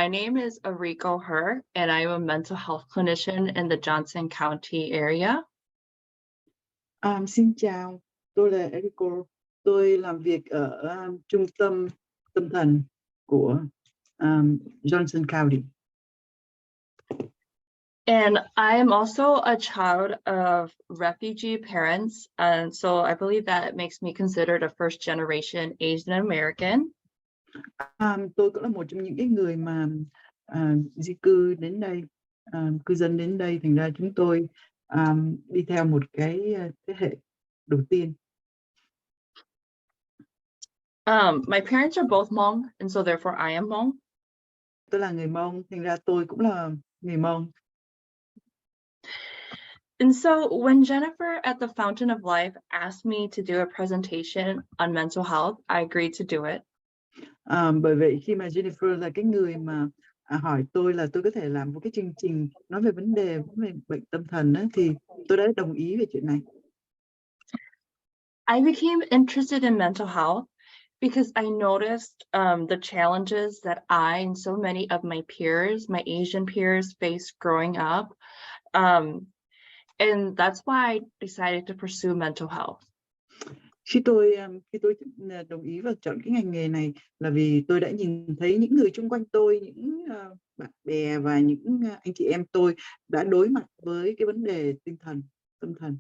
my name is Eriko Her, and I am a mental health clinician in the Johnson County area. Xin chào, tôi là Eriko. Tôi làm việc ở trung tâm tâm thần của Johnson County. And I am also a child of refugee parents, and so I believe that it makes me considered a first generation Asian American. Tôi cũng là một trong những cái người mà di cư đến đây, cư dân đến đây, thành ra chúng tôi đi theo một cái thế hệ đầu tiên. My parents are both Hmong, and so therefore I am Hmong. Tôi là người Mông, thành ra tôi cũng là người Mông. And so when Jennifer at the Fountain of Life asked me to do a presentation on mental health, I agreed to do it. Bởi vậy khi mà Jennifer là cái người mà hỏi tôi là tôi có thể làm một cái chương trình nói về vấn đề về bệnh tâm thần ấy, thì tôi đã đồng ý về chuyện này. I became interested in mental health because I noticed the challenges that I and so many of my peers, my Asian peers, faced growing up. And that's why I decided to pursue mental health. Khi tôi đồng ý và chọn cái ngành nghề này là vì tôi đã nhìn thấy những người xung quanh tôi, những bạn bè và những anh chị em tôi đã đối mặt với cái vấn đề tâm thần.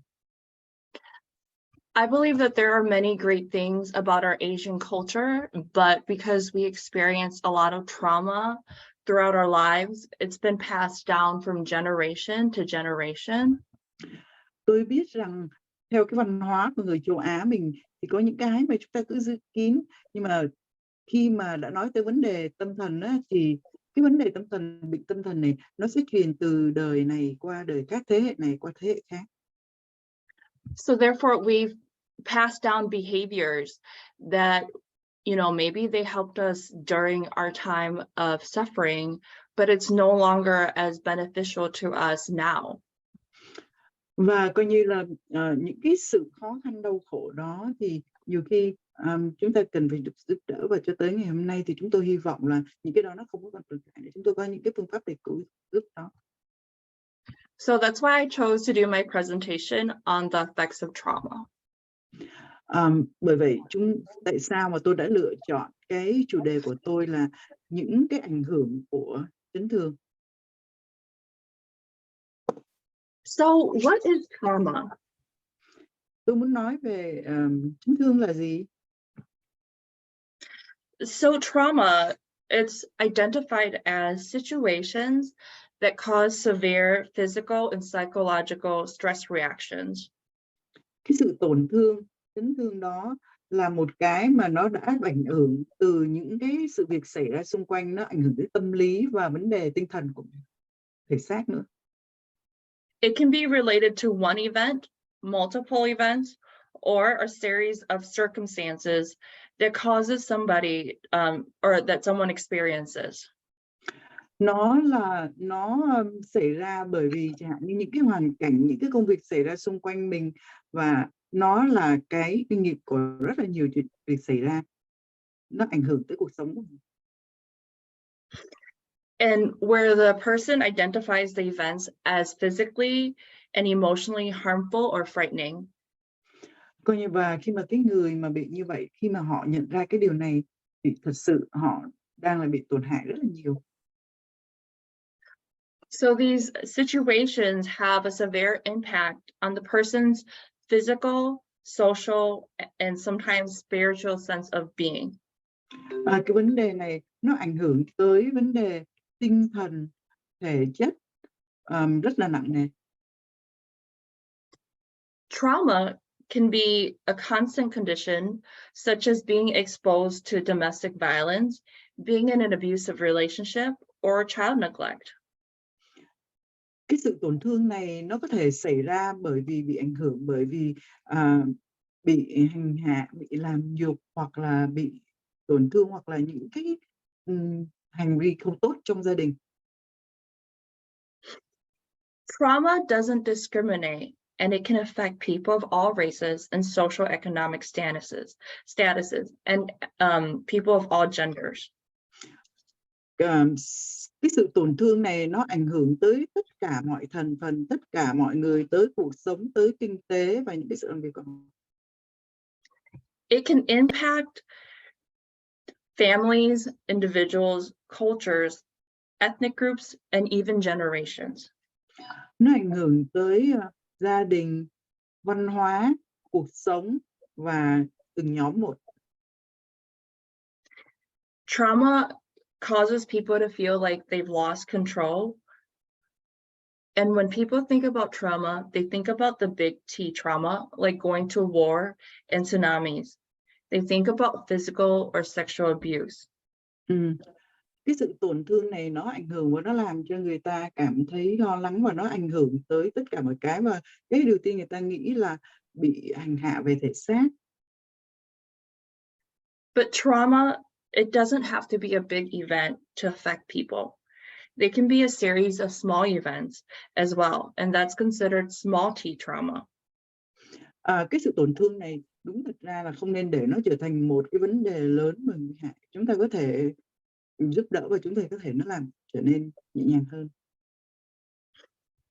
I believe that there are many great things about our Asian culture, but because we experienced a lot of trauma throughout our lives, it's been passed down from generation to generation. Tôi biết rằng theo cái văn hóa của người châu Á mình thì có những cái mà chúng ta cứ giữ kín, nhưng mà khi mà đã nói tới vấn đề tâm thần á, thì cái vấn đề tâm thần, bệnh tâm thần này nó sẽ truyền từ đời này qua đời khác, thế hệ này qua thế hệ khác. So therefore we've passed down behaviors that, maybe they helped us during our time of suffering, but it's no longer as beneficial to us now. Và coi như là những cái sự khó khăn đau khổ đó thì nhiều khi chúng ta cần phải được giúp đỡ, và cho tới ngày hôm nay thì chúng tôi hy vọng là những cái đó nó không có còn tồn tại, để chúng tôi có những cái phương pháp để cứu giúp đó. So that's why I chose to do my presentation on the effects of trauma. Bởi vậy tại sao mà tôi đã lựa chọn cái chủ đề của tôi là những cái ảnh hưởng của chấn thương. So what is trauma? Tôi muốn nói về chấn thương là gì? So trauma, it's identified as situations that cause severe physical and psychological stress reactions. Cái sự tổn thương, chấn thương đó là một cái mà nó đã ảnh hưởng từ những cái sự việc xảy ra xung quanh, nó ảnh hưởng đến tâm lý và vấn đề tinh thần của thể xác nữa. It can be related to one event, multiple events, or a series of circumstances that causes somebody or that someone experiences. Nó xảy ra bởi vì chẳng hạn như những cái hoàn cảnh, những cái công việc xảy ra xung quanh mình, và nó là cái kinh nghiệm của rất là nhiều chuyện việc xảy ra, nó ảnh hưởng tới cuộc sống của mình. And where the person identifies the events as physically and emotionally harmful or frightening. Coi như và khi mà cái người mà bị như vậy, khi mà họ nhận ra cái điều này thì thật sự họ đang là bị tổn hại rất là nhiều. So these situations have a severe impact on the person's physical, social, and sometimes spiritual sense of being. Cái vấn đề này nó ảnh hưởng tới vấn đề tinh thần, thể chất rất là nặng nề. Trauma can be a constant condition, such as being exposed to domestic violence, being in an abusive relationship, or child neglect. Cái sự tổn thương này nó có thể xảy ra bởi vì bị ảnh hưởng bởi vì bị hành hạ, bị làm nhục, hoặc là bị tổn thương, hoặc là những cái hành vi không tốt trong gia đình. Trauma doesn't discriminate, and it can affect people of all races and social economic statuses, and people of all genders. cái sự tổn thương này nó ảnh hưởng tới tất cả mọi thành phần, tất cả mọi người, tới cuộc sống, tới kinh tế và những cái sự làm việc của họ. It can impact families, individuals, cultures, ethnic groups, and even generations. Nó ảnh hưởng tới gia đình, văn hóa, cuộc sống và từng nhóm một. Trauma causes people to feel like they've lost control. And when people think about trauma, they think about the big T trauma, like going to war and tsunamis. They think about physical or sexual abuse. Cái sự tổn thương này nó ảnh hưởng và nó làm cho người ta cảm thấy lo lắng và nó ảnh hưởng tới tất cả mọi cái, và cái đầu tiên người ta nghĩ là bị hành hạ về thể xác. But trauma, it doesn't have to be a big event to affect people. They can be a series of small events as well, and that's considered small T trauma. Cái sự tổn thương này đúng thật ra là không nên để nó trở thành một cái vấn đề lớn mà nguy hại. Chúng ta có thể giúp đỡ và chúng ta có thể nó làm trở nên nhẹ nhàng hơn.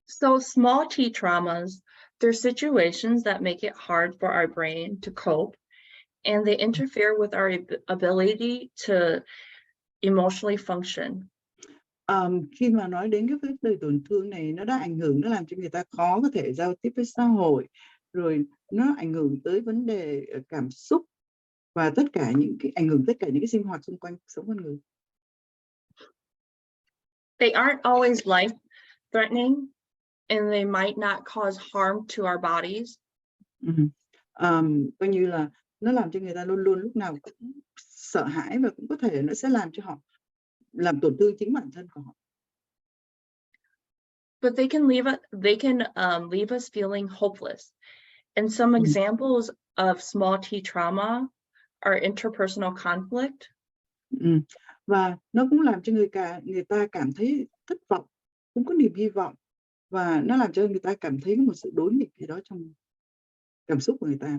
So small T traumas, they're situations that make it hard for our brain to cope, and they interfere with our ability to emotionally function. Khi mà nói đến cái vấn đề tổn thương này, nó đã ảnh hưởng, nó làm cho người ta khó có thể giao tiếp với xã hội, rồi nó ảnh hưởng tới vấn đề cảm xúc và tất cả những cái sinh hoạt xung quanh sống con người. They aren't always life-threatening, and they might not cause harm to our bodies. Coi như là nó làm cho người ta luôn luôn lúc nào cũng sợ hãi và cũng có thể nó sẽ làm cho họ làm tổn thương chính bản thân của họ. But they can leave us feeling hopeless. And some examples of small T trauma are interpersonal conflict. Và nó cũng làm cho người ta cảm thấy thất vọng, không có niềm hy vọng, và nó làm cho người ta cảm thấy một sự đối nghịch gì đó trong cảm xúc của người ta.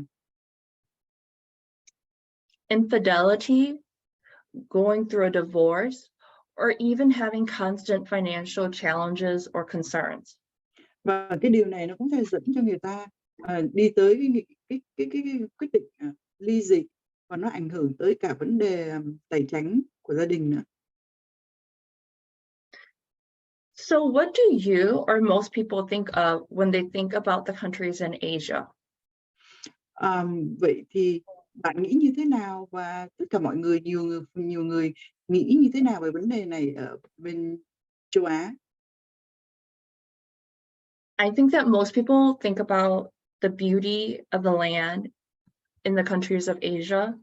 Infidelity, going through a divorce, or even having constant financial challenges or concerns. Và cái điều này nó cũng sẽ dẫn cho người ta đi tới cái quyết định ly dị, và nó ảnh hưởng tới cả vấn đề tài chính của gia đình nữa. So what do you or most people think of when they think about the countries in Asia? Vậy thì bạn nghĩ như thế nào, và tất cả mọi người, nhiều người nghĩ như thế nào về vấn đề này ở bên châu Á? I think that most people think about the beauty of the land in the countries of Asia.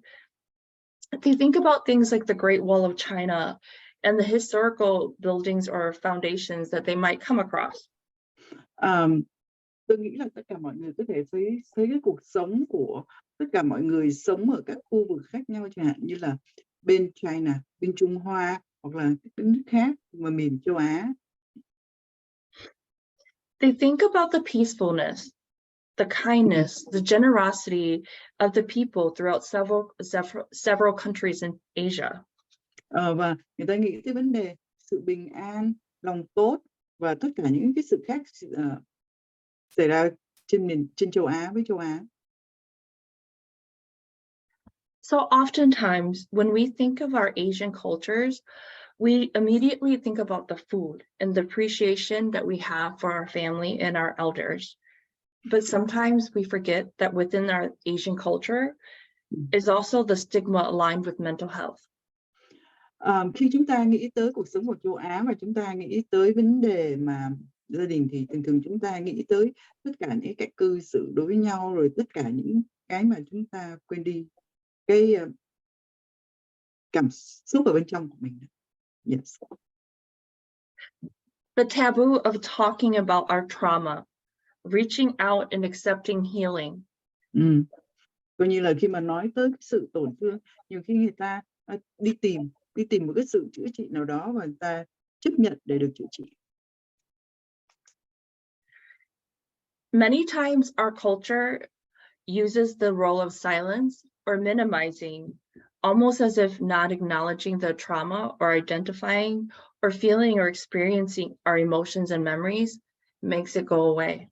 They think about things like the Great Wall of China and the historical buildings or foundations that they might come across. Tôi nghĩ là tất cả mọi người có thể thấy cái cuộc sống của tất cả mọi người sống ở các khu vực khác nhau, chẳng hạn như là bên China, bên Trung Hoa, hoặc là các nước khác mà miền châu Á. They think about the peacefulness, the kindness, the generosity of the people throughout several countries in Asia. Và người ta nghĩ tới vấn đề sự bình an, lòng tốt và tất cả những cái sự khác xảy ra trên châu Á với châu Á. So oftentimes when we think of our Asian cultures, we immediately think about the food and the appreciation that we have for our family and our elders. But sometimes we forget that within our Asian culture is also the stigma aligned with mental health. Khi chúng ta nghĩ tới cuộc sống của châu Á và chúng ta nghĩ tới vấn đề mà gia đình, thì thường chúng ta nghĩ tới tất cả những cái cư xử đối với nhau, rồi tất cả những cái mà chúng ta quên đi cái cảm xúc ở bên trong của mình. Yes. The taboo of talking about our trauma, reaching out and accepting healing. Coi như là khi mà nói tới cái sự tổn thương, nhiều khi người ta đi tìm một cái sự chữa trị nào đó và người ta chấp nhận để được chữa trị. Many times our culture uses the role of silence or minimizing almost as if not acknowledging the trauma or identifying or feeling or experiencing our emotions and memories makes it go away.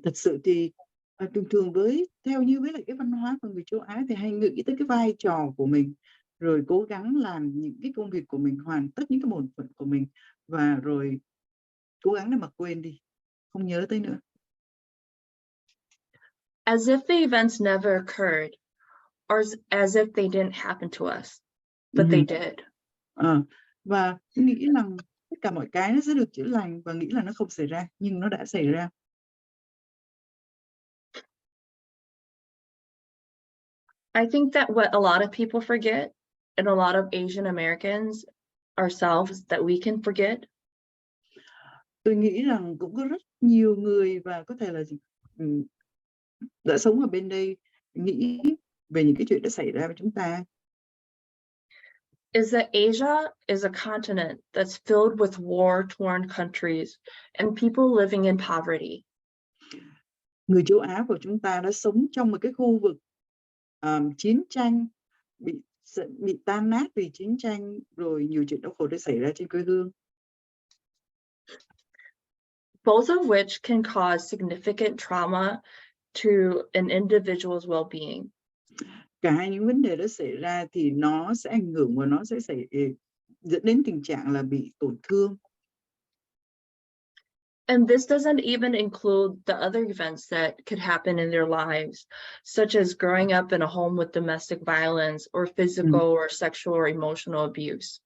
Thật sự thì thường thường theo như với lại cái văn hóa của người châu Á thì hay nghĩ tới cái vai trò của mình, rồi cố gắng làm những cái công việc của mình, hoàn tất những cái bổn phận của mình, và rồi cố gắng để mà quên đi, không nhớ tới nữa. As if the events never occurred, or as if they didn't happen to us, but they did. Và nghĩ rằng tất cả mọi cái nó sẽ được chữa lành và nghĩ là nó không xảy ra, nhưng nó đã xảy ra. I think that what a lot of people forget, and a lot of Asian Americans ourselves, that we can forget. Tôi nghĩ rằng cũng có rất nhiều người và có thể là đã sống ở bên đây nghĩ về những cái chuyện đã xảy ra với chúng ta. Is that Asia is a continent that's filled with war-torn countries and people living in poverty. Người châu Á của chúng ta đã sống trong một cái khu vực chiến tranh, bị tan nát vì chiến tranh, rồi nhiều chuyện đau khổ đã xảy ra trên quê hương. Both of which can cause significant trauma to an individual's well-being. Cả hai những vấn đề đó xảy ra thì nó sẽ ảnh hưởng và nó sẽ dẫn đến tình trạng là bị tổn thương. And this doesn't even include the other events that could happen in their lives, such as growing up in a home with domestic violence or physical or sexual or emotional abuse.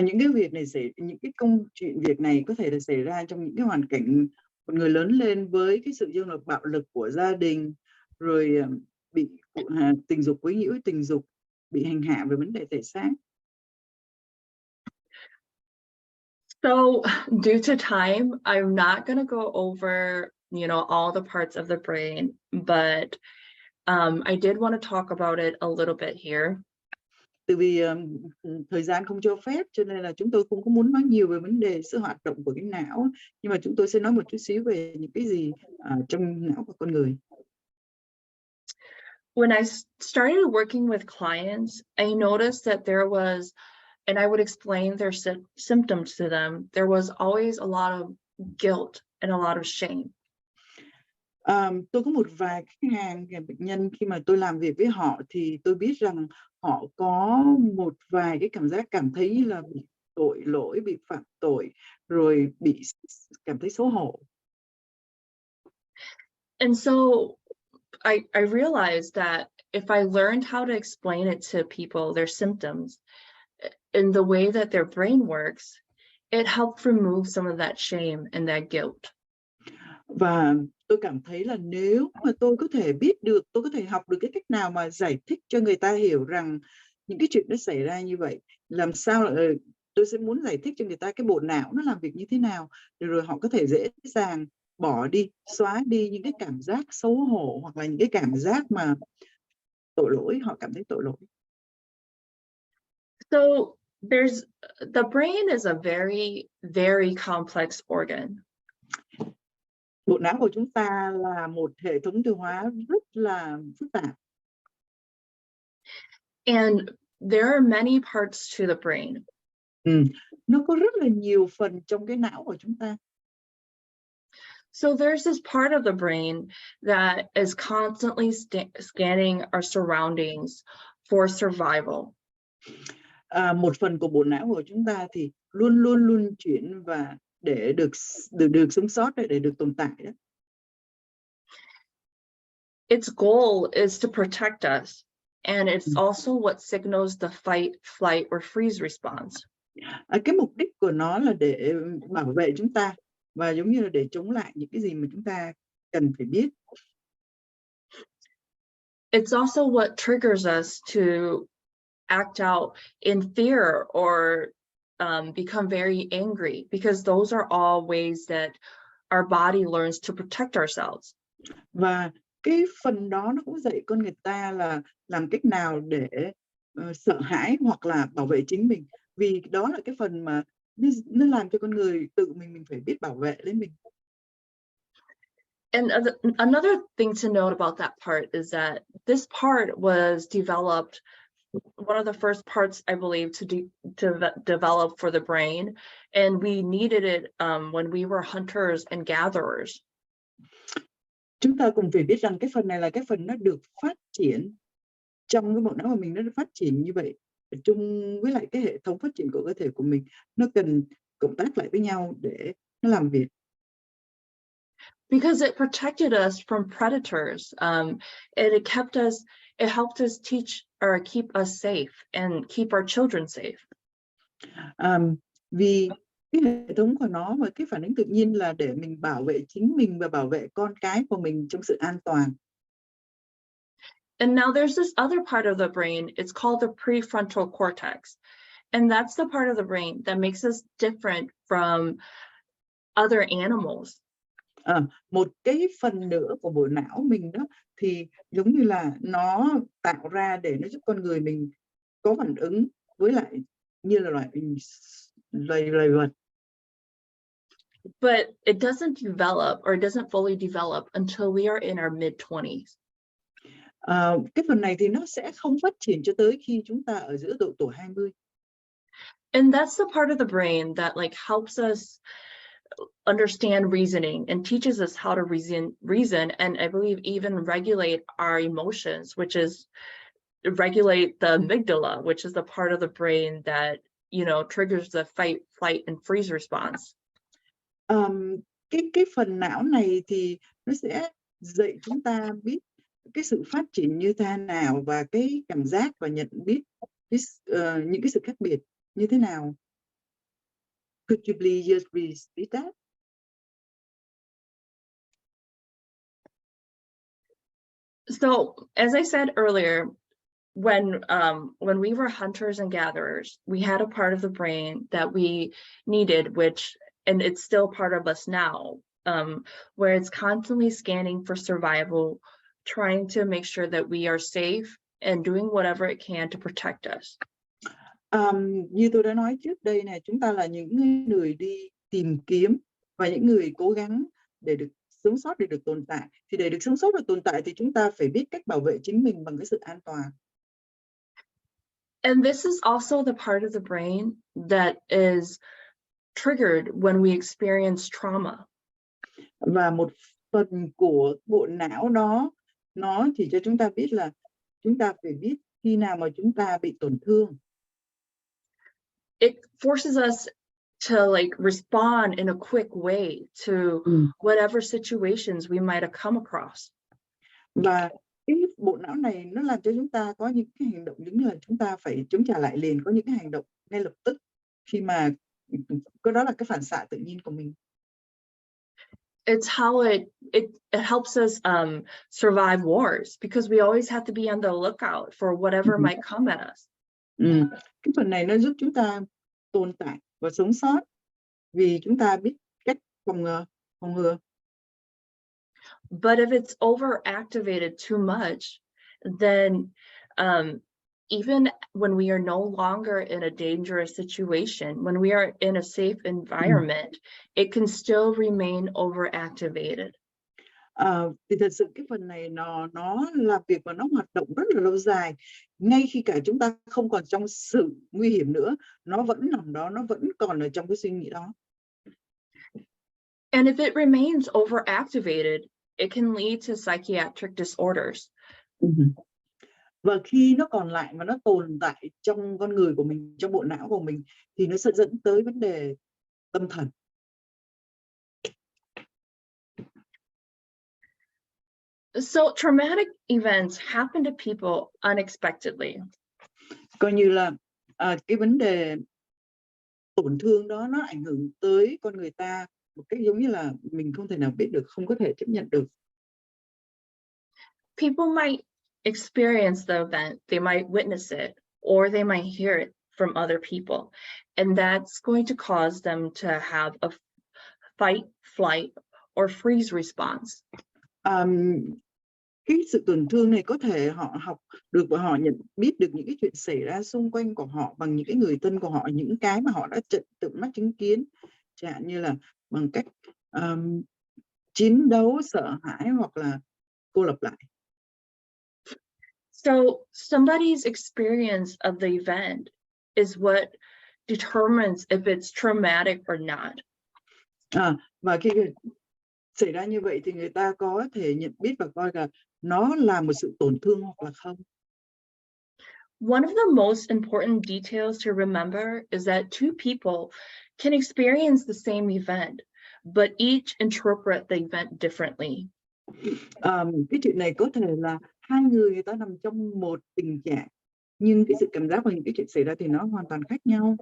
Những cái công chuyện việc này có thể là xảy ra trong những cái hoàn cảnh một người lớn lên với cái sự dương lực bạo lực của gia đình, rồi bị tình dục, quấy nhiễu tình dục, bị hành hạ về vấn đề thể xác. So due to time, I'm not going to go over, all the parts of the brain, but I did want to talk about it a little bit here. Từ vì thời gian không cho phép, cho nên là chúng tôi không có muốn nói nhiều về vấn đề sự hoạt động của cái não, nhưng mà chúng tôi sẽ nói một chút xíu về những cái gì trong não của con người. When I started working with clients, I noticed that there was, and I would explain their symptoms to them, there was always a lot of guilt and a lot of shame. Tôi có một vài khách hàng bệnh nhân, khi mà tôi làm việc với họ thì tôi biết rằng họ có một vài cái cảm thấy là bị tội lỗi, bị phạm tội, rồi bị cảm thấy xấu hổ. And so I realized that if I learned how to explain it to people, their symptoms, in the way that their brain works, it helped remove some of that shame and that guilt. Và tôi cảm thấy là nếu mà tôi có thể biết được, tôi có thể học được cái cách nào mà giải thích cho người ta hiểu rằng những cái chuyện nó xảy ra như vậy, làm sao tôi sẽ muốn giải thích cho người ta cái bộ não nó làm việc như thế nào, rồi họ có thể dễ dàng bỏ đi, xóa đi những cái cảm giác xấu hổ hoặc là những cái cảm giác mà tội lỗi, họ cảm thấy tội lỗi. So the brain is a very, very complex organ. Bộ não của chúng ta là một hệ thống tiêu hóa rất là phức tạp. And there are many parts to the brain. Nó có rất là nhiều phần trong cái não của chúng ta. So there's this part of the brain that is constantly scanning our surroundings for survival. Một phần của bộ não của chúng ta thì luôn chuyển và để được sống sót, để được tồn tại đó. Its goal is to protect us, and it's also what signals the fight, flight, or freeze response. Cái mục đích của nó là để bảo vệ chúng ta và giống như là để chống lại những cái gì mà chúng ta cần phải biết. It's also what triggers us to act out in fear or become very angry, because those are all ways that our body learns to protect ourselves. Và cái phần đó nó cũng dạy con người ta là làm cách nào để sợ hãi hoặc là bảo vệ chính mình, vì đó là cái phần mà nó làm cho con người tự mình phải biết bảo vệ lấy mình. And another thing to note about that part is that this part was developed, one of the first parts, I believe, to develop for the brain, and we needed it when we were hunters and gatherers. Chúng ta cùng phải biết rằng cái phần này là cái phần nó được phát triển trong cái bộ não của mình, nó được phát triển như vậy chung với lại cái hệ thống phát triển của cơ thể của mình, nó cần cộng tác lại với nhau để nó làm việc. Because it protected us from predators, and it helped us teach or keep us safe and keep our children safe. Vì cái hệ thống của nó và cái phản ứng tự nhiên là để mình bảo vệ chính mình và bảo vệ con cái của mình trong sự an toàn. And now there's this other part of the brain, it's called the prefrontal cortex. And that's the part of the brain that makes us different from other animals. Một cái phần nữa của bộ não mình đó thì giống như là nó tạo ra để nó giúp con người mình có phản ứng với lại như là loài vật. But it doesn't develop, or it doesn't fully develop until we are in our mid-20s. Cái phần này thì nó sẽ không phát triển cho tới khi chúng ta ở giữa độ tuổi 20. And that's the part of the brain that like helps us understand reasoning and teaches us how to reason, and I believe even regulate our emotions, which is regulate the amygdala, which is the part of the brain that, you know, triggers the fight, flight, and freeze response. Cái phần não này thì nó sẽ dạy chúng ta biết cái sự phát triển như thế nào và cái cảm giác và nhận biết những cái sự khác biệt như thế nào. Could you please just repeat that? So, as I said earlier, when we were hunters and gatherers, we had a part of the brain that we needed, and it's still part of us now, where it's constantly scanning for survival, trying to make sure that we are safe and doing whatever it can to protect us. Như tôi đã nói trước đây này, chúng ta là những người đi tìm kiếm và những người cố gắng để được sống sót, để được tồn tại. Thì để được sống sót và tồn tại thì chúng ta phải biết cách bảo vệ chính mình bằng cái sự an toàn. And this is also the part of the brain that is triggered when we experience trauma. Và một phần của bộ não đó, nó chỉ cho chúng ta biết là chúng ta phải biết khi nào mà chúng ta bị tổn thương. It forces us to like respond in a quick way to whatever situations we might have come across. Và cái bộ não này nó làm cho chúng ta có những cái hành động giống như là chúng ta phải chống trả lại liền, có những cái hành động ngay lập tức khi mà cái đó là cái phản xạ tự nhiên của mình. It's how it helps us survive wars, because we always have to be on the lookout for whatever might come at us. Cái phần này nó giúp chúng ta tồn tại và sống sót vì chúng ta biết cách phòng ngừa. But if it's overactivated too much, then even when we are no longer in a dangerous situation, when we are in a safe environment, it can still remain overactivated. Thì thật sự cái phần này nó làm việc và nó hoạt động rất là lâu dài. Ngay khi cả chúng ta không còn trong sự nguy hiểm nữa, nó vẫn nằm đó, nó vẫn còn ở trong cái suy nghĩ đó. And if it remains overactivated, it can lead to psychiatric disorders. Và khi nó còn lại và nó tồn tại trong con người của mình, trong bộ não của mình, thì nó sẽ dẫn tới vấn đề tâm thần. So traumatic events happen to people unexpectedly. Coi như là cái vấn đề tổn thương đó nó ảnh hưởng tới con người ta một cách giống như là mình không thể nào biết được, không có thể chấp nhận được. People might experience the event, they might witness it, or they might hear it from other people, and that's going to cause them to have a fight, flight, or freeze response. Cái sự tổn thương này có thể họ học được và họ biết được những cái chuyện xảy ra xung quanh của họ bằng những cái người thân của họ, những cái mà họ đã tận mắt chứng kiến, chẳng hạn như là bằng cách chiến đấu, sợ hãi hoặc là cô lập lại. So somebody's experience of the event is what determines if it's traumatic or not. Và khi xảy ra như vậy thì người ta có thể nhận biết và coi là nó là một sự tổn thương hoặc là không. One of the most important details to remember is that two people can experience the same event, but each interpret the event differently. Cái chuyện này có thể là hai người ta nằm trong một tình trạng, nhưng cái sự cảm giác và những cái chuyện xảy ra thì nó hoàn toàn khác nhau.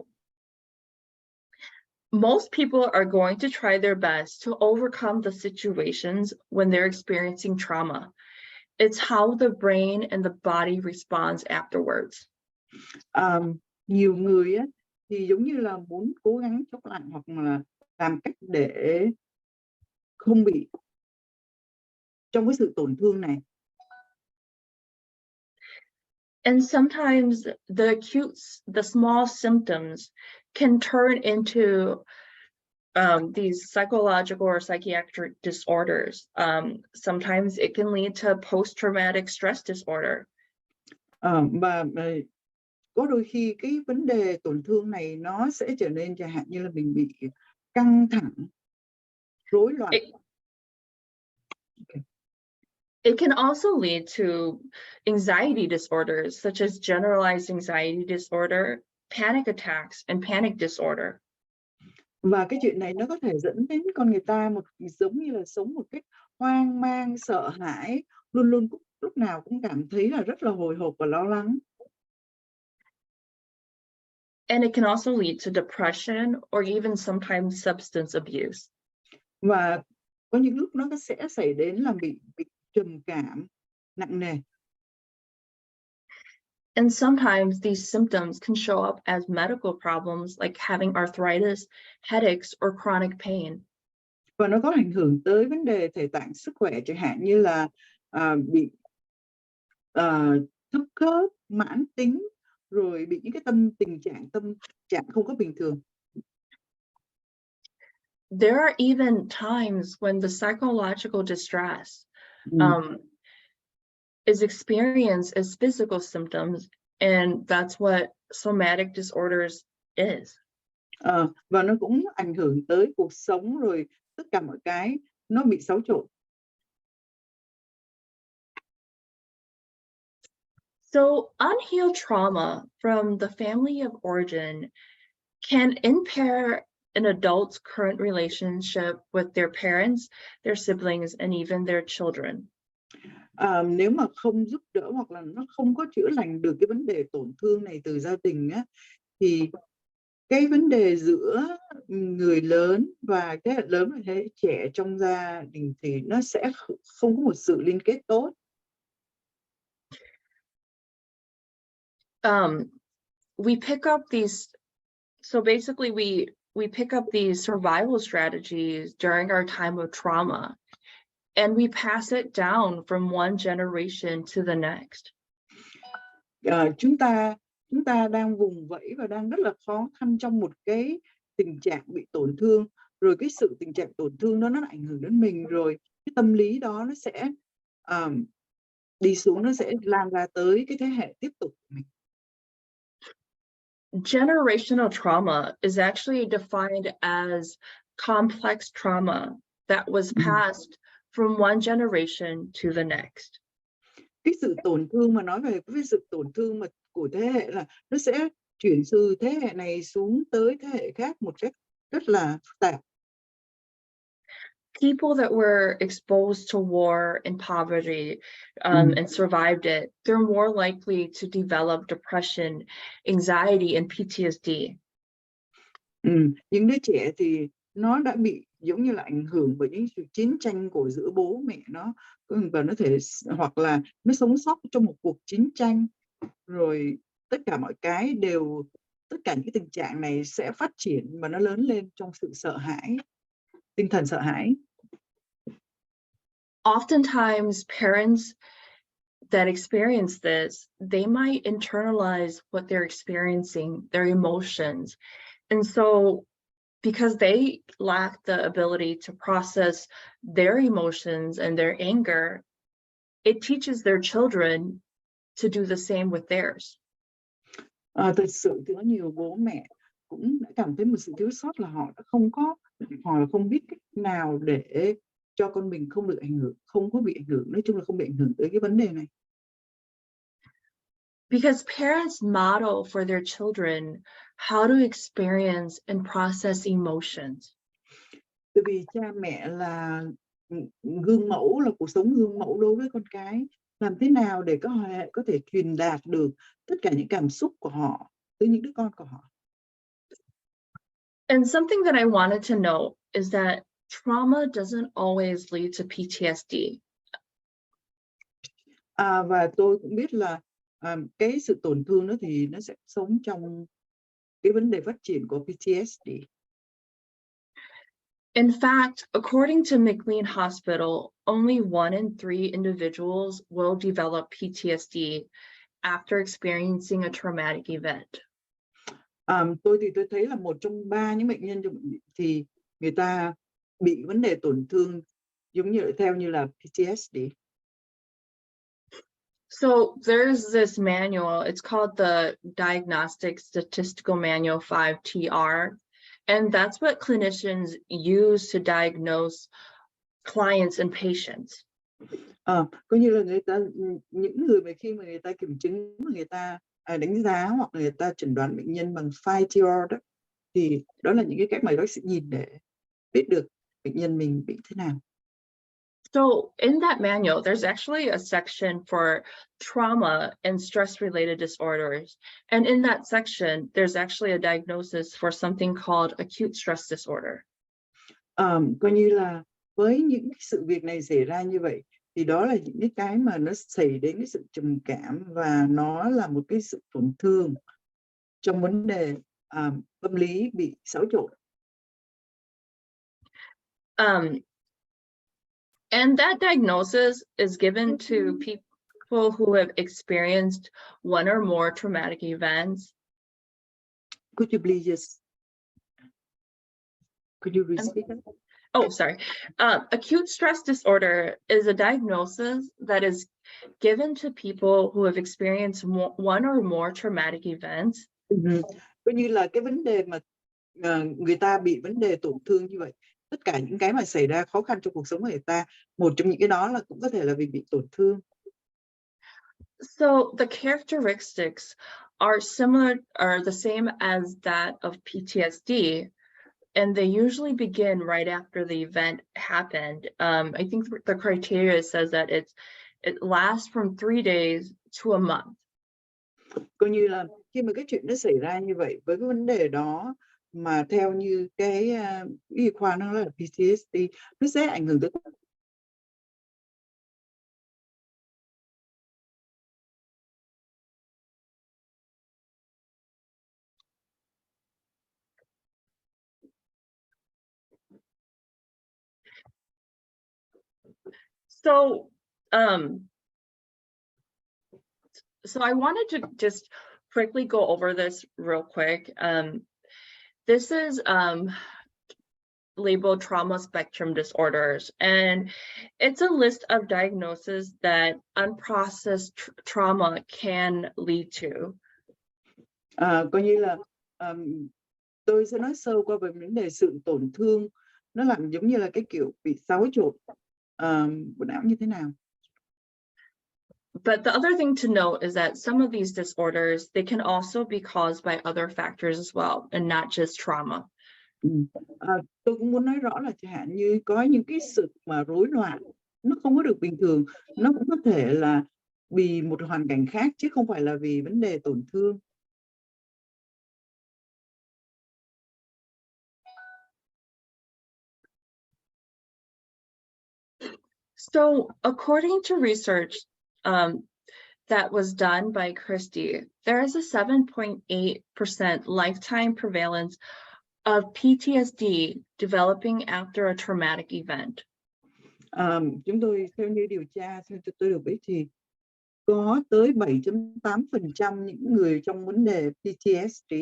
Most people are going to try their best to overcome the situations when they're experiencing trauma. It's how the brain and the body responds afterwards. Nhiều người á, thì giống như là muốn cố gắng chống lại hoặc là làm cách để không bị trong cái sự tổn thương này. And sometimes the small symptoms can turn into these psychological or psychiatric disorders. Sometimes it can lead to post-traumatic stress disorder. Và có đôi khi cái vấn đề tổn thương này nó sẽ trở nên chẳng hạn như là mình bị căng thẳng, rối loạn. It can also lead to anxiety disorders such as generalized anxiety disorder, panic attacks, and panic disorder. Và cái chuyện này nó có thể dẫn đến con người ta giống như là sống một cách hoang mang, sợ hãi, luôn luôn lúc nào cũng cảm thấy là rất là hồi hộp và lo lắng. And it can also lead to depression or even sometimes substance abuse. Và có những lúc nó sẽ xảy đến là bị trầm cảm nặng nề. And sometimes these symptoms can show up as medical problems like having arthritis, headaches, or chronic pain. Và nó có ảnh hưởng tới vấn đề thể tạng sức khỏe, chẳng hạn như là bị thấp khớp, mãn tính, rồi bị những cái tâm trạng không có bình thường. There are even times when the psychological distress is experienced as physical symptoms, and that's what somatic disorders is. Và nó cũng ảnh hưởng tới cuộc sống, rồi tất cả mọi cái nó bị xáo trộn. So unhealed trauma from the family of origin can impair an adult's current relationship with their parents, their siblings, and even their children. Nếu mà không giúp đỡ hoặc là nó không có chữa lành được cái vấn đề tổn thương này từ gia đình á, thì cái vấn đề giữa người lớn và thế hệ lớn và thế hệ trẻ trong gia đình thì nó sẽ không có một sự liên kết tốt. We pick up these, so basically we pick up these survival strategies during our time of trauma, and we pass it down from one generation to the next. Chúng ta đang vùng vẫy và đang rất là khó khăn trong một cái tình trạng bị tổn thương, rồi cái tình trạng tổn thương đó nó ảnh hưởng đến mình, rồi cái tâm lý đó nó sẽ đi xuống, nó sẽ lan ra tới cái thế hệ tiếp tục của mình. Generational trauma is actually defined as complex trauma that was passed from one generation to the next. Cái sự tổn thương mà nói về cái sự tổn thương mà của thế hệ là nó sẽ chuyển từ thế hệ này xuống tới thế hệ khác một cách rất là phức tạp. People that were exposed to war and poverty and survived it, they're more likely to develop depression, anxiety, and PTSD. Những đứa trẻ thì nó đã bị giống như là ảnh hưởng bởi những sự chiến tranh của giữa bố mẹ nó, và nó thể hoặc là nó sống sót trong một cuộc chiến tranh, rồi tất cả mọi cái tất cả những tình trạng này sẽ phát triển và nó lớn lên trong sự sợ hãi, tinh thần sợ hãi. Oftentimes, parents that experience this, they might internalize what they're experiencing, their emotions. And so because they lack the ability to process their emotions and their anger, it teaches their children to do the same with theirs. Thật sự thì có nhiều bố mẹ cũng đã cảm thấy một sự thiếu sót là họ là không biết cách nào để cho con mình không được ảnh hưởng, không có bị ảnh hưởng, nói chung là không bị ảnh hưởng tới cái vấn đề này. Because parents model for their children how to experience and process emotions. Bởi vì cha mẹ là gương mẫu, là cuộc sống gương mẫu đối với con cái, làm thế nào để có thể truyền đạt được tất cả những cảm xúc của họ tới những đứa con của họ. And something that I wanted to note is that trauma doesn't always lead to PTSD. Và tôi cũng biết là cái sự tổn thương đó thì nó sẽ sống trong cái vấn đề phát triển của PTSD. In fact, according to McLean Hospital, only 1 in 3 individuals will develop PTSD after experiencing a traumatic event. Tôi thấy là 1 trong 3 những bệnh nhân thì người ta bị vấn đề tổn thương giống như theo như là PTSD. So there's this manual, it's called the Diagnostic Statistical Manual 5TR, and that's what clinicians use to diagnose clients and patients. Coi như là những người mà khi mà người ta kiểm chứng, người ta đánh giá hoặc người ta chẩn đoán bệnh nhân bằng 5TR đó, thì đó là những cái cách mà bác sĩ nhìn để biết được bệnh nhân mình bị thế nào. So in that manual, there's actually a section for trauma and stress-related disorders. And in that section, there's actually a diagnosis for something called acute stress disorder. Coi như là với những sự việc này xảy ra như vậy, thì đó là những cái mà nó xảy đến cái sự trầm cảm và nó là một cái sự tổn thương trong vấn đề tâm lý bị xáo trộn. And that diagnosis is given to people who have experienced 1 or more traumatic events. Could you repeat that? Oh, sorry. Acute stress disorder is a diagnosis that is given to people who have experienced 1 or more traumatic events. Coi như là cái vấn đề mà người ta bị vấn đề tổn thương như vậy, tất cả những cái mà xảy ra khó khăn trong cuộc sống của người ta, một trong những cái đó là cũng có thể là vì bị tổn thương. So the characteristics are the same as that of PTSD, and they usually begin right after the event happened. I think the criteria says that it lasts from 3 days to a month. Coi như là khi mà cái chuyện nó xảy ra như vậy, với cái vấn đề đó mà theo như cái y khoa nó là PTSD, nó sẽ ảnh hưởng tới. So I wanted to just quickly go over this real quick. This is labeled trauma spectrum disorders, and it's a list of diagnoses that unprocessed trauma can lead to. Coi như là tôi sẽ nói sơ qua về vấn đề sự tổn thương, nó làm giống như là cái kiểu bị xáo trộn bộ não như thế nào. But the other thing to note is that some of these disorders, they can also be caused by other factors as well, and not just trauma. Tôi cũng muốn nói rõ là chẳng hạn như có những cái sự mà rối loạn, nó không có được bình thường, nó cũng có thể là vì một hoàn cảnh khác chứ không phải là vì vấn đề tổn thương. So according to research that was done by Christie, there is a 7.8% lifetime prevalence of PTSD developing after a traumatic event. Chúng tôi theo như điều tra, theo tôi được biết thì có tới 7.8% những người trong vấn đề PTSD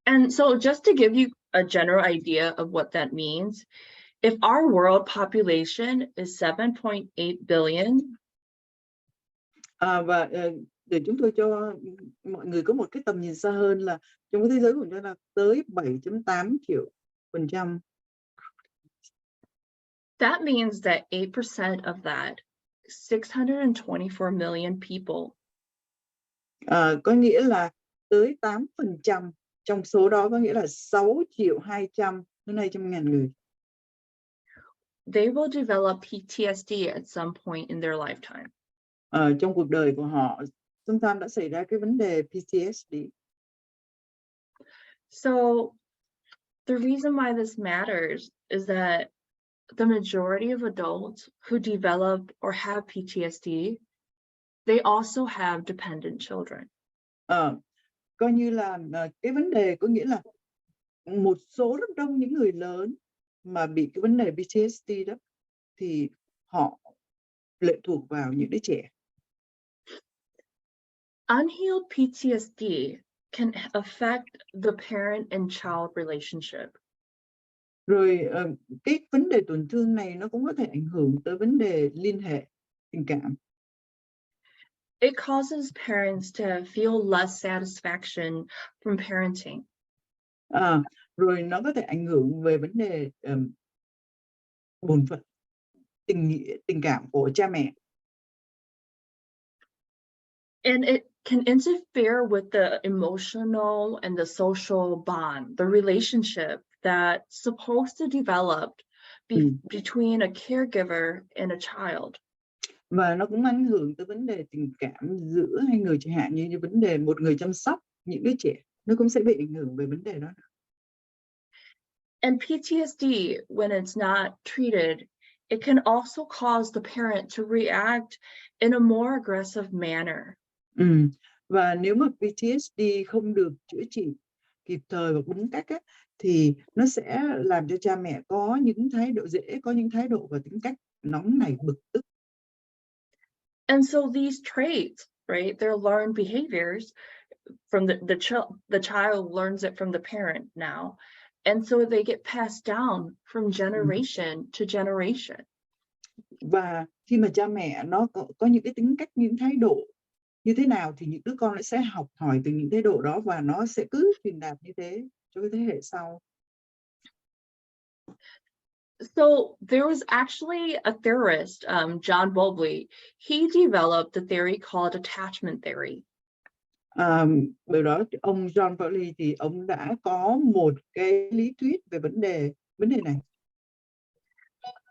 And so just to give you a general idea of what that means, if our world population is 7.8 billion, để chúng tôi cho mọi người có một cái tầm nhìn xa hơn là trong cái thế giới của chúng ta là tới 7.8 triệu %. that means that 8% of that, 624 million people, Có nghĩa là tới 8% trong số đó, có nghĩa là 6.200.000 đến 200.000 người. they will develop PTSD at some point in their lifetime. Trong cuộc đời của họ, sometimes đã xảy ra cái vấn đề PTSD. So the reason why this matters is that the majority of adults who develop or have PTSD, they also have dependent children. Coi như là cái vấn đề có nghĩa là một số rất đông những người lớn mà bị cái vấn đề PTSD đó thì họ lệ thuộc vào những đứa trẻ. Unhealed PTSD can affect the parent and child relationship. Rồi cái vấn đề tổn thương này nó cũng có thể ảnh hưởng tới vấn đề liên hệ tình cảm. It causes parents to feel less satisfaction from parenting. Rồi nó có thể ảnh hưởng về vấn đề bổn phận tình cảm của cha mẹ. And it can interfere with the emotional and the social bond, the relationship that's supposed to develop between a caregiver and a child. Và nó cũng ảnh hưởng tới vấn đề tình cảm giữa hai người, chẳng hạn như vấn đề một người chăm sóc những đứa trẻ, nó cũng sẽ bị ảnh hưởng về vấn đề đó. And PTSD, when it's not treated, it can also cause the parent to react in a more aggressive manner. Và nếu mà PTSD không được chữa trị kịp thời và đúng cách á, thì nó sẽ làm cho cha mẹ có những thái độ và tính cách nóng nảy, bực tức. And so these traits, right, they're learned behaviors from the child learns it from the parent now. And so they get passed down from generation to generation. Và khi mà cha mẹ nó có những cái tính cách, những thái độ như thế nào thì những đứa con sẽ học hỏi từ những thái độ đó và nó sẽ cứ truyền đạt như thế cho cái thế hệ sau. So there was actually a theorist, John Bowlby. He developed a theory called attachment theory. Bởi đó ông John Bowlby thì ông đã có một cái lý thuyết về vấn đề này.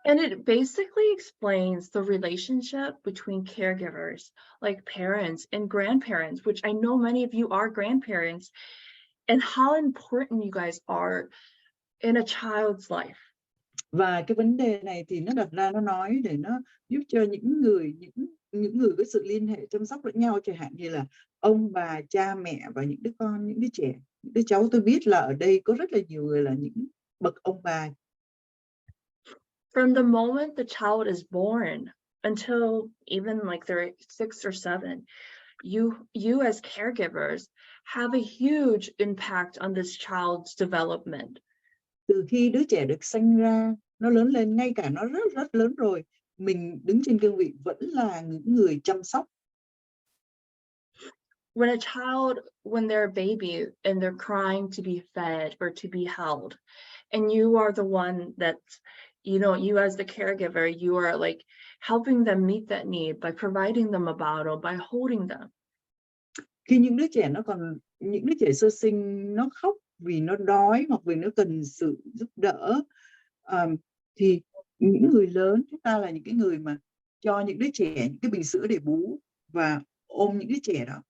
And it basically explains the relationship between caregivers, like parents and grandparents, which I know many of you are grandparents, and how important you guys are in a child's life. Và cái vấn đề này thì nó đặt ra, nó nói để nó giúp cho những người có sự liên hệ chăm sóc lẫn nhau, chẳng hạn như là ông bà, cha mẹ và những đứa con, những đứa trẻ, những đứa cháu. Tôi biết là ở đây có rất là nhiều người là những bậc ông bà. From the moment the child is born until even like they're 6 or 7, you as caregivers have a huge impact on this child's development. Từ khi đứa trẻ được sinh ra, nó lớn lên, ngay cả nó rất lớn rồi, mình đứng trên cương vị vẫn là những người chăm sóc. When they're a baby and they're crying to be fed or to be held, and you are the one that's, you as the caregiver, you are like helping them meet that need by providing them a bottle, by holding them. Khi những đứa trẻ sơ sinh nó khóc vì nó đói hoặc vì nó cần sự giúp đỡ, thì những người lớn, chúng ta là những cái người mà cho những đứa trẻ những cái bình sữa để bú và ôm những đứa trẻ đó.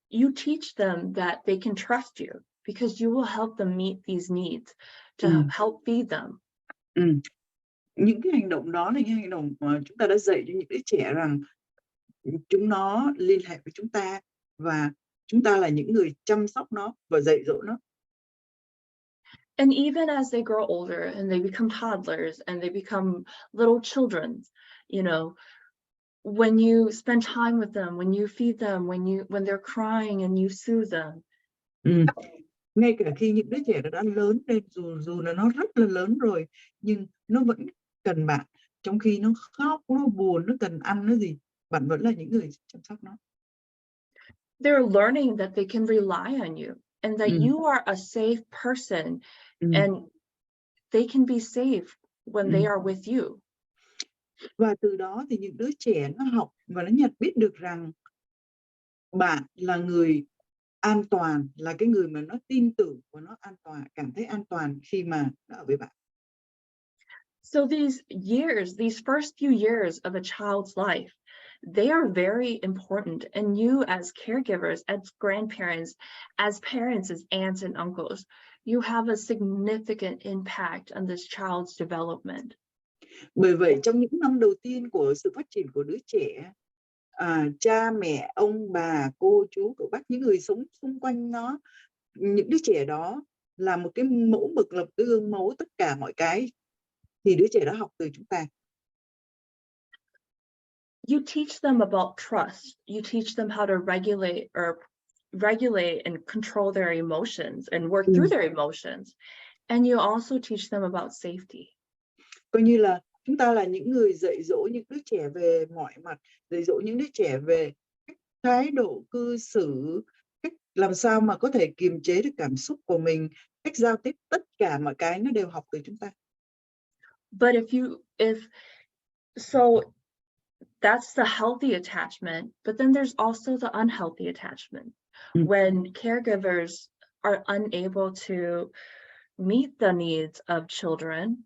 You teach them that they can trust you because you will help them meet these needs to help feed them. Những cái hành động đó là những hành động mà chúng ta đã dạy cho những đứa trẻ rằng chúng nó liên hệ với chúng ta và chúng ta là những người chăm sóc nó và dạy dỗ nó. And even as they grow older and they become toddlers and they become little children, when you spend time with them, when you feed them, when they're crying and you soothe them, Ừ. Ngay cả khi những đứa trẻ đã lớn lên, dù là nó rất là lớn rồi, nhưng nó vẫn cần bạn. Trong khi nó khóc, nó buồn, nó cần ăn, nó gì, bạn vẫn là những người chăm sóc nó. They're learning that they can rely on you and that Ừ. you are a safe person Ừ. and they can be safe when they Ừ. are with you. Và từ đó thì những đứa trẻ nó học và nó nhận biết được rằng bạn là người an toàn, là cái người mà nó tin tưởng và nó an toàn, cảm thấy an toàn khi mà nó ở với bạn. So these years, these first few years of a child's life, they are very important. And you as caregivers, as grandparents, as parents, as aunts and uncles, you have a significant impact on this child's development. Bởi vậy trong những năm đầu tiên của sự phát triển của đứa trẻ, cha mẹ, ông bà, cô chú, cậu bác, những người sống xung quanh nó, những đứa trẻ đó là một cái mẫu mực, là một cái gương mẫu, tất cả mọi cái thì đứa trẻ đã học từ chúng ta. You teach them about trust. You teach them how to regulate and control their emotions and work through their emotions. And you also teach them about safety. Coi như là chúng ta là những người dạy dỗ những đứa trẻ về mọi mặt, dạy dỗ những đứa trẻ về cách thái độ cư xử, cách làm sao mà có thể kiềm chế được cảm xúc của mình, cách giao tiếp, tất cả mọi cái nó đều học từ chúng ta. But so that's the healthy attachment, but then there's also the unhealthy attachment when caregivers are unable to meet the needs of children.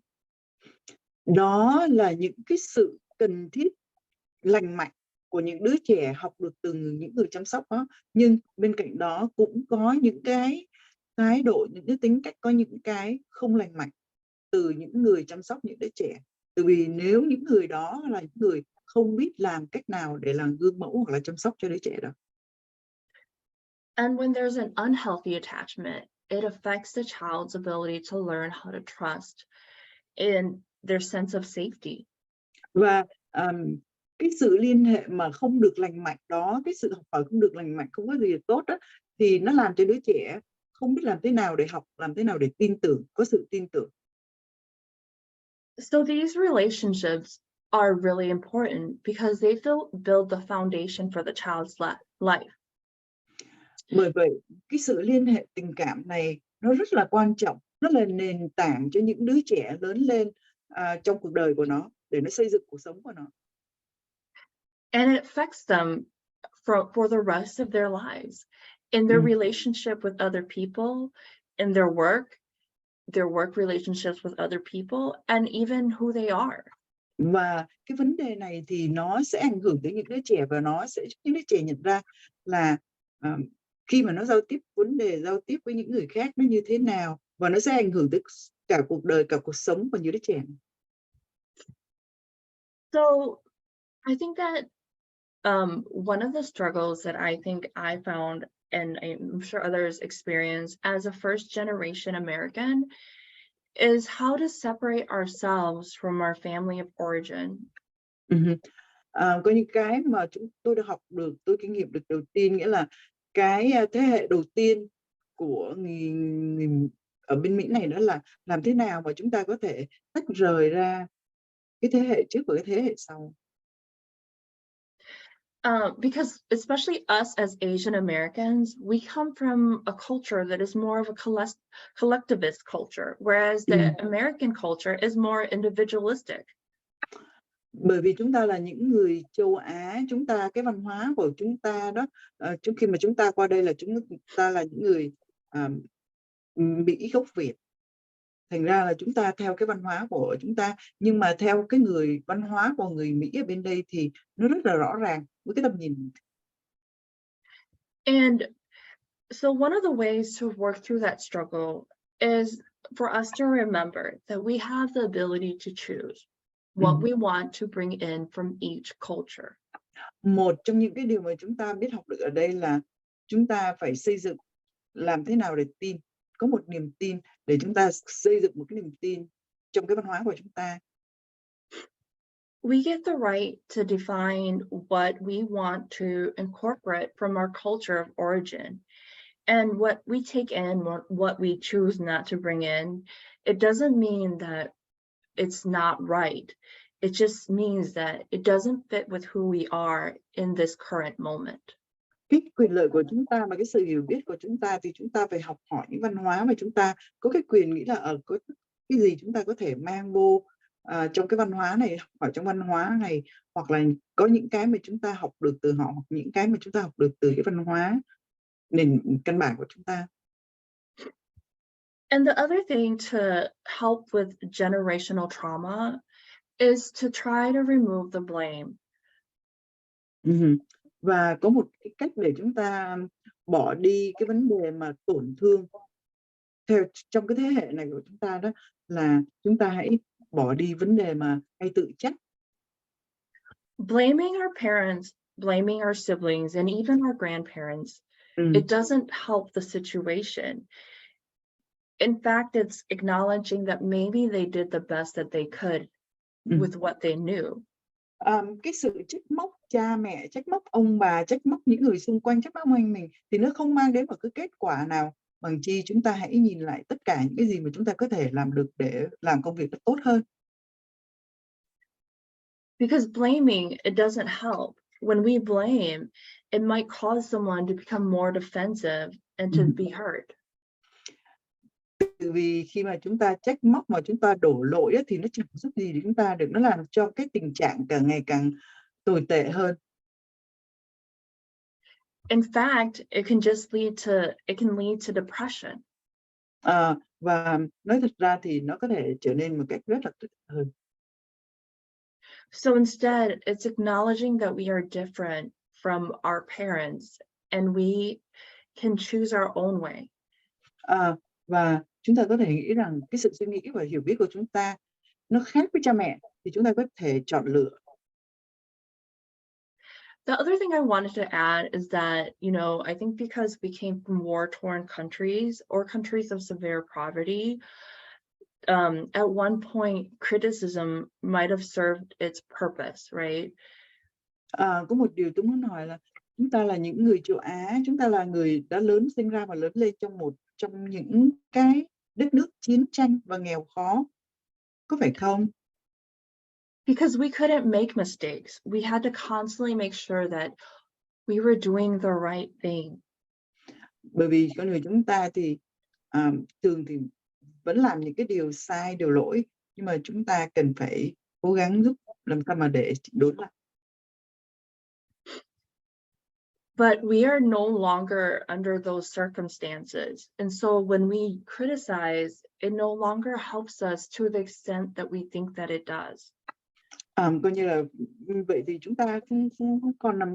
Đó là những cái sự cần thiết lành mạnh của những đứa trẻ học được từ những người chăm sóc đó. Nhưng bên cạnh đó cũng có những cái thái độ, những cái tính cách, có những cái không lành mạnh từ những người chăm sóc những đứa trẻ. Tại vì nếu những người đó là những người không biết làm cách nào để làm gương mẫu hoặc là chăm sóc cho đứa trẻ đó. And when there's an unhealthy attachment, it affects the child's ability to learn how to trust and their sense of safety. Và cái sự liên hệ mà không được lành mạnh đó, cái sự học hỏi không được lành mạnh, không có gì tốt đó, thì nó làm cho đứa trẻ không biết làm thế nào để học, làm thế nào để tin tưởng, có sự tin tưởng. So these relationships are really important because they build the foundation for the child's life. Bởi vậy, cái sự liên hệ tình cảm này nó rất là quan trọng, nó là nền tảng cho những đứa trẻ lớn lên trong cuộc đời của nó, để nó xây dựng cuộc sống của nó. And it affects them for the rest of their lives in their relationship with other people, in their work relationships with other people, and even who they are. Và cái vấn đề này thì nó sẽ ảnh hưởng tới những đứa trẻ, và nó sẽ giúp những đứa trẻ nhận ra là khi mà nó giao tiếp, vấn đề giao tiếp với những người khác nó như thế nào, và nó sẽ ảnh hưởng tới cả cuộc đời, cả cuộc sống của những đứa trẻ. So I think that one of the struggles that I think I found, and I'm sure others experience as a first generation American, is how to separate ourselves from our family of origin. Có những cái mà tôi đã học được, tôi kinh nghiệm được đầu tiên, nghĩa là cái thế hệ đầu tiên của người ở bên Mỹ này, đó là làm thế nào mà chúng ta có thể tách rời ra cái thế hệ trước và cái thế hệ sau. Because especially us as Asian Americans, we come from a culture that is more of a collectivist culture, whereas the American culture is more individualistic. Bởi vì chúng ta là những người châu Á, cái văn hóa của chúng ta đó, trước khi mà chúng ta qua đây là chúng ta là những người Mỹ gốc Việt. Thành ra là chúng ta theo cái văn hóa của chúng ta, nhưng mà theo cái văn hóa của người Mỹ ở bên đây thì nó rất là rõ ràng với cái tầm nhìn. And so one of the ways to work through that struggle is for us to remember that we have the ability to choose what we want to bring in from each culture. Một trong những cái điều mà chúng ta biết học được ở đây là chúng ta phải xây dựng, làm thế nào để tin, có một niềm tin, để chúng ta xây dựng một cái niềm tin trong cái văn hóa của chúng ta. We get the right to define what we want to incorporate from our culture of origin. And what we take in, what we choose not to bring in, it doesn't mean that it's not right. It just means that it doesn't fit with who we are in this current moment. Cái quyền lợi của chúng ta và cái sự hiểu biết của chúng ta thì chúng ta phải học hỏi những văn hóa và chúng ta có cái quyền nghĩ là có cái gì chúng ta có thể mang vô trong cái văn hóa này, học hỏi trong văn hóa này, hoặc là có những cái mà chúng ta học được từ họ, hoặc những cái mà chúng ta học được từ cái văn hóa nền căn bản của chúng ta. And the other thing to help with generational trauma is to try to remove the blame. Và có một cái cách để chúng ta bỏ đi cái vấn đề mà tổn thương trong cái thế hệ này của chúng ta, đó là chúng ta hãy bỏ đi vấn đề mà hay tự trách. Blaming our parents, blaming our siblings, and even our grandparents, it doesn't help the situation. In fact, it's acknowledging that maybe they did the best that they could with what they knew. Cái sự trách móc cha mẹ, trách móc ông bà, trách móc những người xung quanh, trách móc anh mình thì nó không mang đến một cái kết quả nào, bằng chi chúng ta hãy nhìn lại tất cả những cái gì mà chúng ta có thể làm được để làm công việc nó tốt hơn. Because blaming, it doesn't help. When we blame, it might cause someone to become more defensive and to be hurt. Vì khi mà chúng ta trách móc mà chúng ta đổ lỗi thì nó chẳng giúp gì để chúng ta được, nó làm cho cái tình trạng càng ngày càng tồi tệ hơn. In fact, it can lead to depression. Và nói thật ra thì nó có thể trở nên một cách rất là tệ hơn. So instead, it's acknowledging that we are different from our parents and we can choose our own way. Và chúng ta có thể nghĩ rằng cái sự suy nghĩ và hiểu biết của chúng ta nó khác với cha mẹ thì chúng ta có thể chọn lựa. The other thing I wanted to add is that, I think because we came from war-torn countries or countries of severe poverty, at one point, criticism might have served its purpose, right? Có một điều tôi muốn hỏi là chúng ta là những người châu Á, chúng ta là người đã sinh ra và lớn lên trong những cái đất nước chiến tranh và nghèo khó, có phải không? Because we couldn't make mistakes. We had to constantly make sure that we were doing the right thing. Bởi vì con người chúng ta thì thường thì vẫn làm những cái điều sai, điều lỗi, nhưng mà chúng ta cần phải cố gắng giúp làm sao mà để đối lại. But we are no longer under those circumstances. And so when we criticize, it no longer helps us to the extent that we think that it does. Coi như là vậy thì chúng ta không còn nằm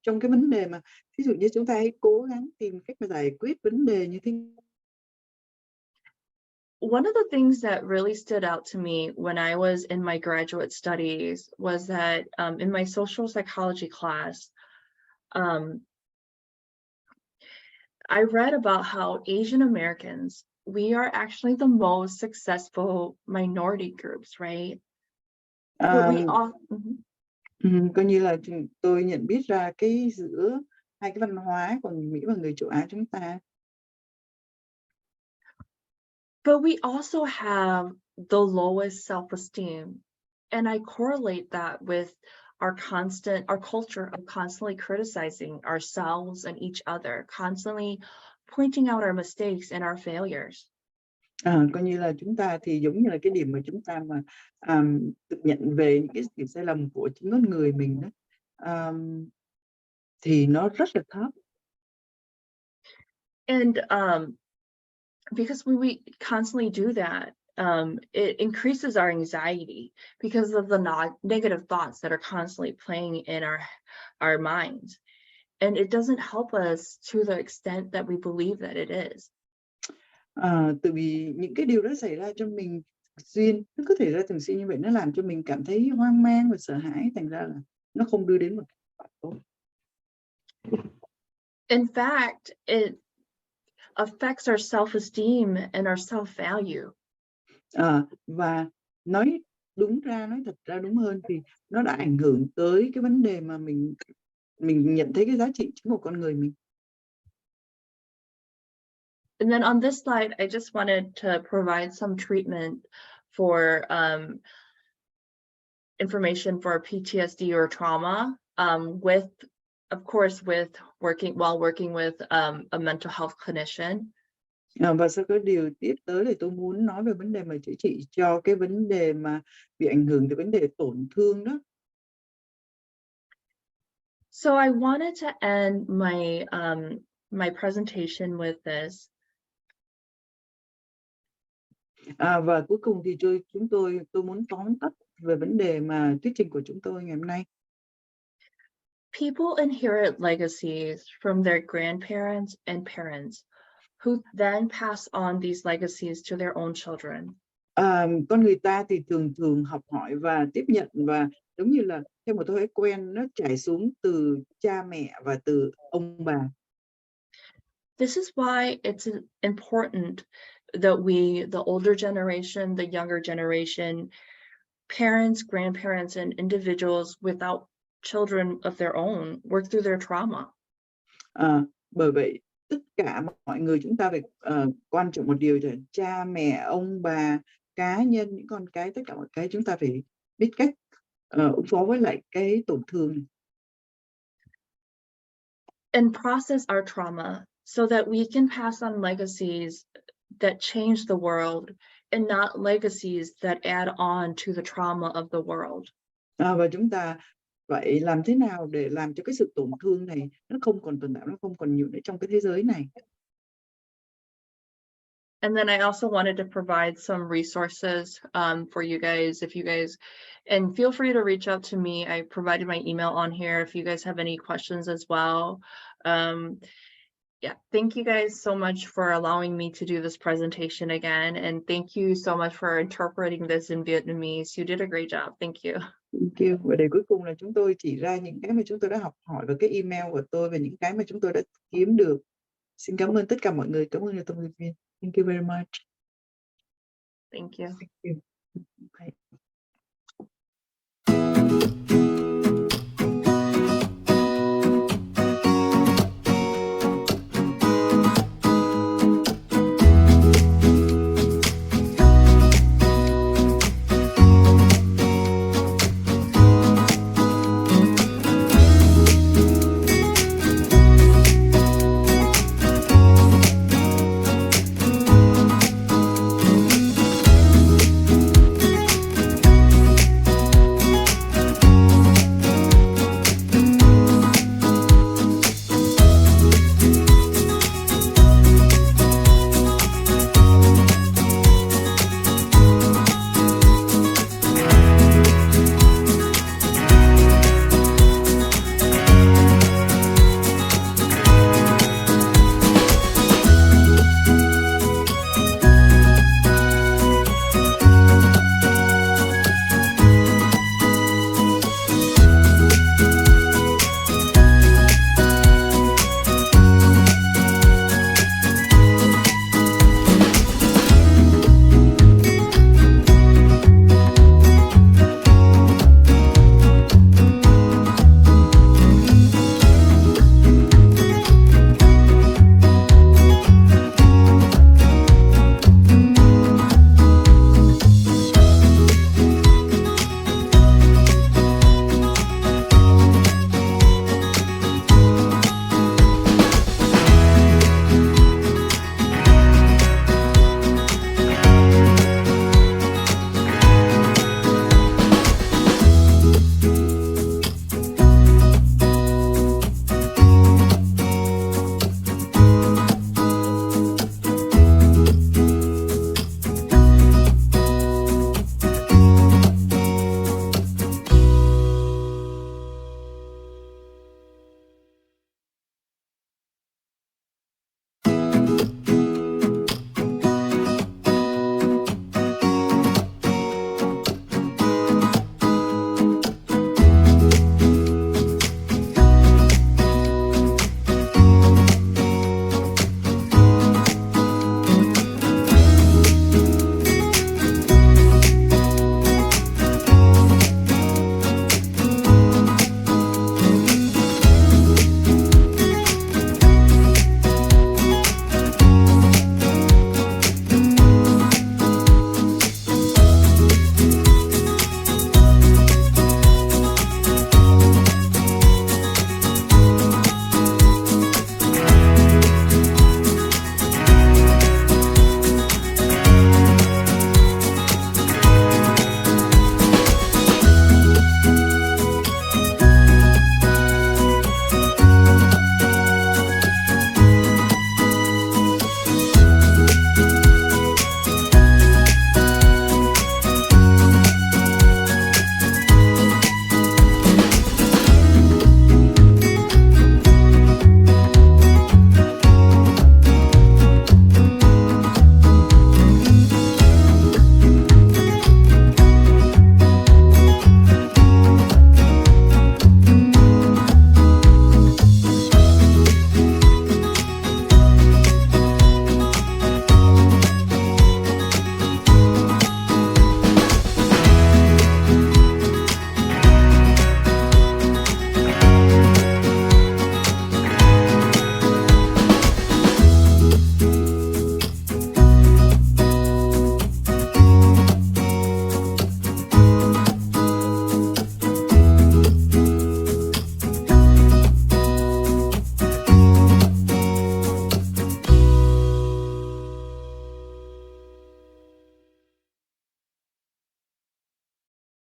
trong cái vấn đề mà ví dụ như chúng ta hãy cố gắng tìm cách mà giải quyết vấn đề như thế. One of the things that really stood out to me when I was in my graduate studies was that in my social psychology class, I read about how Asian Americans, we are actually the most successful minority groups, right? But we all, coi như là tôi nhận biết ra cái giữa hai cái văn hóa của người Mỹ và người châu Á chúng ta. But we also have the lowest self-esteem. And I correlate that with our culture of constantly criticizing ourselves and each other, constantly pointing out our mistakes and our failures. Coi như là chúng ta thì giống như là cái điểm mà chúng ta mà tự nhận về những cái điểm sai lầm của chính con người mình đó, thì nó rất là thấp. And because when we constantly do that, it increases our anxiety because of the negative thoughts that are constantly playing in our minds. And it doesn't help us to the extent that we believe that it is. Tại vì những cái điều đó xảy ra cho mình nó có thể ra thường xuyên như vậy, nó làm cho mình cảm thấy hoang mang và sợ hãi, thành ra là nó không đưa đến một kết quả tốt. In fact, it affects our self-esteem and our self-value. Và nói thật ra đúng hơn thì nó đã ảnh hưởng tới cái vấn đề mà mình nhận thấy cái giá trị chính của con người mình. And then on this slide, I just wanted to provide some treatment for information for PTSD or trauma, with, of course, with working with a mental health clinician. Và sau cái điều tiếp tới thì tôi muốn nói về vấn đề mà chữa trị cho cái vấn đề mà bị ảnh hưởng từ vấn đề tổn thương đó. So I wanted to end my my presentation with this. Và cuối cùng thì tôi muốn tóm tắt về vấn đề mà thuyết trình của chúng tôi ngày hôm nay. People inherit legacies from their grandparents and parents, who then pass on these legacies to their own children. Con người ta thì thường học hỏi và tiếp nhận, và giống như là theo một thói quen nó trải xuống từ cha mẹ và từ ông bà. This is why it's important that we, the older generation, the younger generation, parents, grandparents, and individuals without children of their own work through their trauma. Bởi vậy tất cả mọi người chúng ta phải quan trọng một điều là cha mẹ, ông bà, cá nhân, những con cái, tất cả mọi cái chúng ta phải biết cách ứng phó với lại cái tổn thương. And process our trauma so that we can pass on legacies that change the world and not legacies that add on to the trauma of the world. Và chúng ta vậy làm thế nào để làm cho cái sự tổn thương này nó không còn tồn tại, nó không còn nhiều nữa trong cái thế giới này. And then I also wanted to provide some resources for you guys, if you guys, and feel free to reach out to me. I provided my email on here if you guys have any questions as well. Yeah, thank you guys so much for allowing me to do this presentation again. And thank you so much for interpreting this in Vietnamese. You did a great job. Thank you. Thank you. Và để cuối cùng là chúng tôi chỉ ra những cái mà chúng tôi đã học hỏi và cái email của tôi và những cái mà chúng tôi đã kiếm được. Xin cảm ơn tất cả mọi người. Cảm ơn người thông viên. Thank you very much. Thank you. Thank you. Bye.